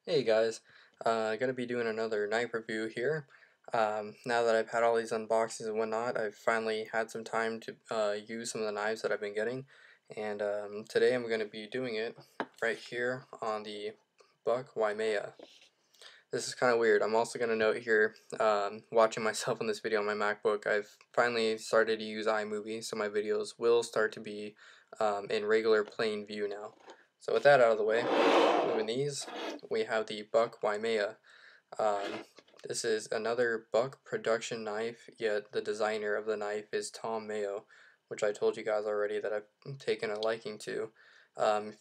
Hey guys, gonna be doing another knife review here. Now that I've had all these unboxings and whatnot, I've finally had some time to use some of the knives that I've been getting, and today I'm gonna be doing it right here on the Buck Waimea. This is kind of weird. I'm also gonna note here, watching myself in this video on my MacBook, I've finally started to use iMovie, so my videos will start to be in regular plain view now. So with that out of the way, moving these, we have the Buck Waimea. Um, this is another Buck production knife, yet the designer of the knife is Tom Mayo, which I told you guys already that I've taken a liking to.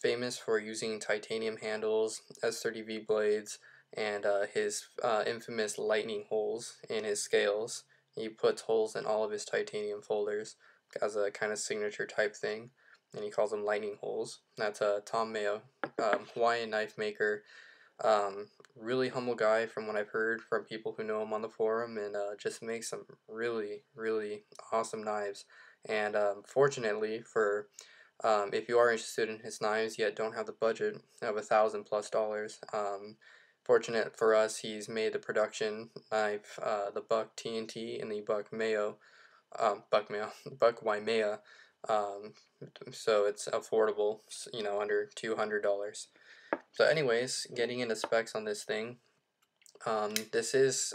Famous for using titanium handles, S30V blades, and his infamous lightning holes in his scales. He puts holes in all of his titanium folders as a kind of signature type thing, and he calls them lightning holes. That's Tom Mayo, Hawaiian knife maker. Really humble guy from what I've heard from people who know him on the forum, and just makes some really awesome knives. And fortunately for if you are interested in his knives yet don't have the budget of $1,000+ fortunate for us, he's made the production knife, the Buck TNT and the Buck Mayo, Buck Waimea, um, so it's affordable, under $200. So anyways, getting into specs on this thing, this is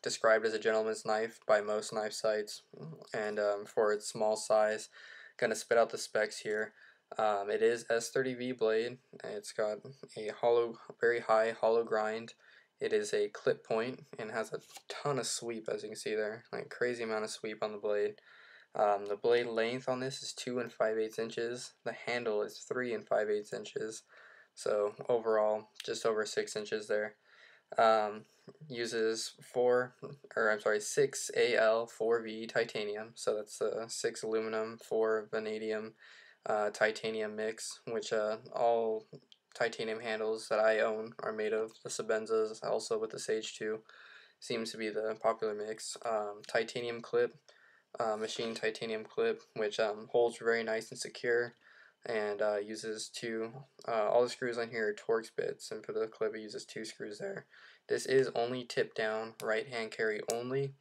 described as a gentleman's knife by most knife sites, and for its small size, gonna spit out the specs here. It is S30V blade. It's got a very high hollow grind. It is a clip point and has a ton of sweep, as you can see there, like crazy amount of sweep on the blade. The blade length on this is 2 5/8 inches. The handle is 3 5/8 inches. So overall, just over 6 inches there. Um, Uses 6 Al 4V titanium, so that's 6 aluminum, 4 vanadium titanium mix, which all titanium handles that I own are made of. The Sabenzas, also with the Sage 2, seems to be the popular mix. Titanium clip, machine titanium clip, which holds very nice and secure, and uses all the screws on here are Torx bits, and for the clip it uses 2 screws there. This is only tip down, right hand carry only,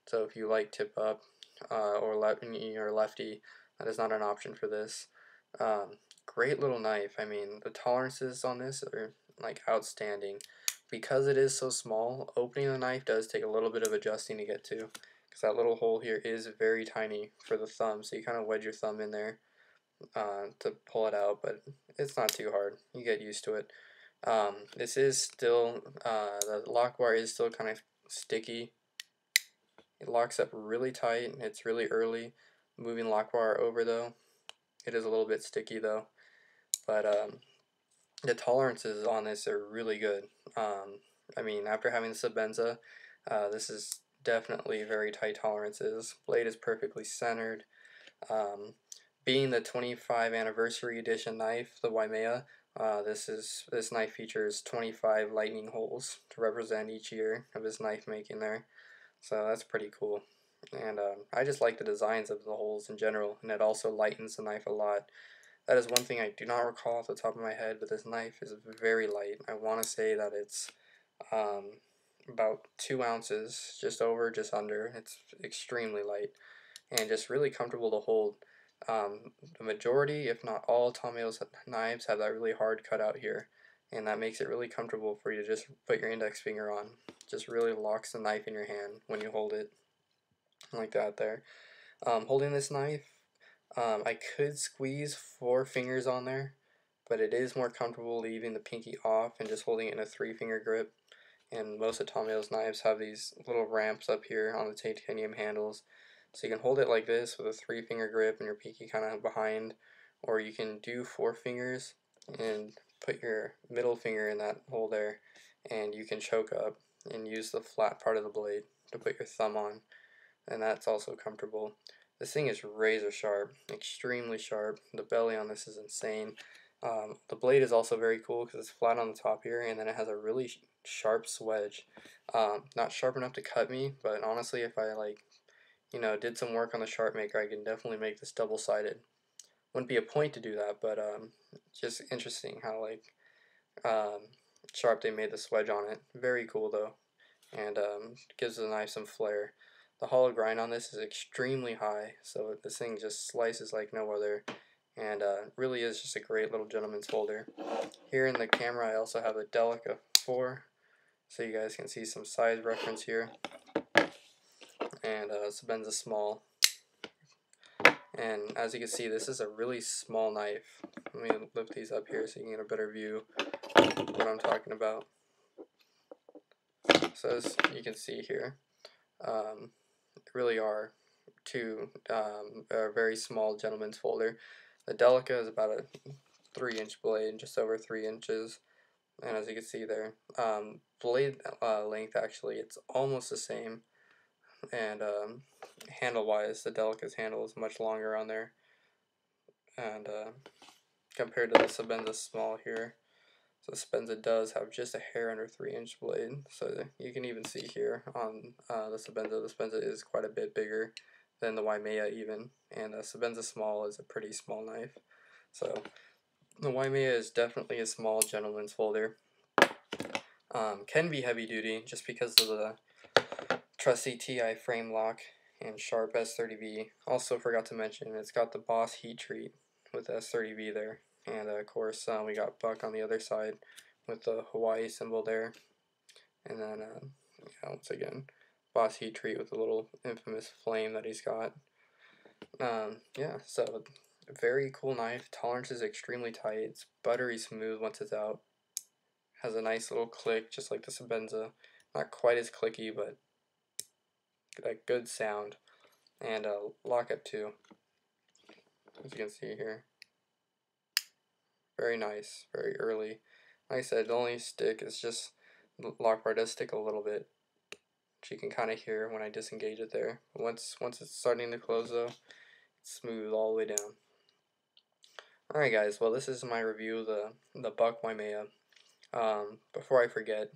so if you like tip up or you're lefty, that is not an option for this. Great little knife. I mean, the tolerances on this are like outstanding. Because it is so small, opening the knife does take a little bit of adjusting to get to, because that little hole here is very tiny for the thumb, so you kind of wedge your thumb in there to pull it out, but it's not too hard. You get used to it. This is still, the lock wire is still kind of sticky. It locks up really tight. It's really early. Moving lock wire over though, it is a little bit sticky though. But the tolerances on this are really good. I mean, after having the Sabenza, this is definitely very tight tolerances. Blade is perfectly centered. Um, Being the 25 anniversary edition knife, the Waimea, this knife features 25 lightning holes to represent each year of his knife making there. So that's pretty cool. And I just like the designs of the holes in general, and it also lightens the knife a lot. That is one thing I do not recall off the top of my head, but this knife is very light. I want to say that it's um, about 2 ounces, just over, just under. It's extremely light and just really comfortable to hold. The majority, if not all, Tom Mayo's knives have that really hard cutout here, and that makes it really comfortable for you to just put your index finger on. Just really locks the knife in your hand when you hold it, like that there. Holding this knife, I could squeeze 4 fingers on there, but it is more comfortable leaving the pinky off and just holding it in a 3-finger grip. And most of Tom Mayo's knives have these little ramps up here on the titanium handles, so you can hold it like this with a 3-finger grip and your pinky kind of behind, or you can do 4 fingers and put your middle finger in that hole there, and you can choke up and use the flat part of the blade to put your thumb on, and that's also comfortable. This thing is razor sharp, extremely sharp. The belly on this is insane. The blade is also very cool because it's flat on the top here, and then it has a really sharp swedge. Not sharp enough to cut me, but honestly, if I did some work on the sharp maker, I can definitely make this double-sided. Wouldn't be a point to do that, but just interesting how um, sharp they made the swedge on it. Very cool though, and gives the knife some flair. The hollow grind on this is extremely high, so this thing just slices like no other, and really is just a great little gentleman's folder. Here in the camera I also have a Delica 4, so you guys can see some size reference here, and Sabenza small. And as you can see, this is a really small knife. Let me lift these up here so you can get a better view of what I'm talking about. So as you can see here, really are two a very small gentleman's folder. The Delica is about a 3-inch blade, just over 3 inches, and as you can see there, blade length actually it's almost the same, and handle wise the Delica's handle is much longer on there, and compared to the Sabenza small here. So Sabenza does have just a hair under 3-inch blade, so you can even see here on the Sabenza is quite a bit bigger than the Waimea even, and the Sabenza small is a pretty small knife. So the Waimea is definitely a small gentleman's folder. Can be heavy duty just because of the trusty TI frame lock and sharp S30V. Also forgot to mention it's got the Boss heat treat with the S30V there. And of course we got Buck on the other side with the Hawaii symbol there. And then yeah, once again, Boss heat treat with a little infamous flame that he's got. Yeah, so very cool knife. Tolerance is extremely tight. It's buttery smooth once it's out. Has a nice little click just like the Sabenza. Not quite as clicky, but that good sound. And lockup too, as you can see here. Very nice, very early. Like I said, the only stick is just, the lock bar does stick a little bit, which you can kind of hear when I disengage it there. Once it's starting to close though, it's smooth all the way down. Alright guys, well this is my review of the Buck Waimea. Before I forget,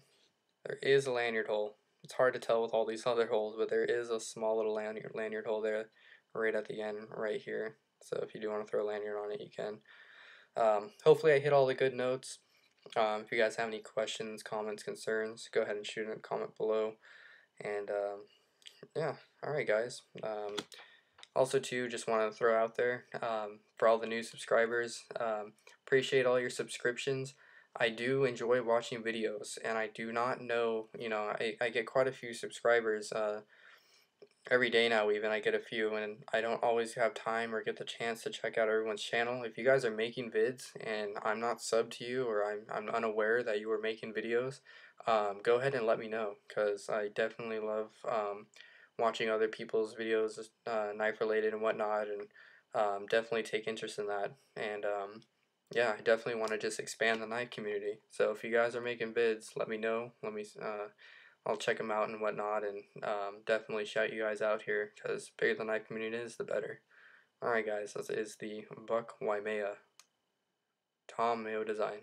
there is a lanyard hole. It's hard to tell with all these other holes, but there is a small little lanyard hole there right at the end, right here. So if you do want to throw a lanyard on it, you can. Hopefully I hit all the good notes. If you guys have any questions, comments, concerns, go ahead and shoot in a comment below. And yeah, alright guys. Also too, just want to throw out there, for all the new subscribers, appreciate all your subscriptions. I do enjoy watching videos, and I do not know, I get quite a few subscribers, every day now even I get a few, and I don't always have time or get the chance to check out everyone's channel. If you guys are making vids and I'm not subbed to you, or I'm unaware that you are making videos, go ahead and let me know, because I definitely love watching other people's videos, knife related and whatnot, and definitely take interest in that. And yeah, I definitely want to just expand the knife community. So if you guys are making vids, let me know. I'll check them out and whatnot, and definitely shout you guys out here, because bigger the knife community is, the better. Alright guys, this is the Buck Waimea Tom Mayo design.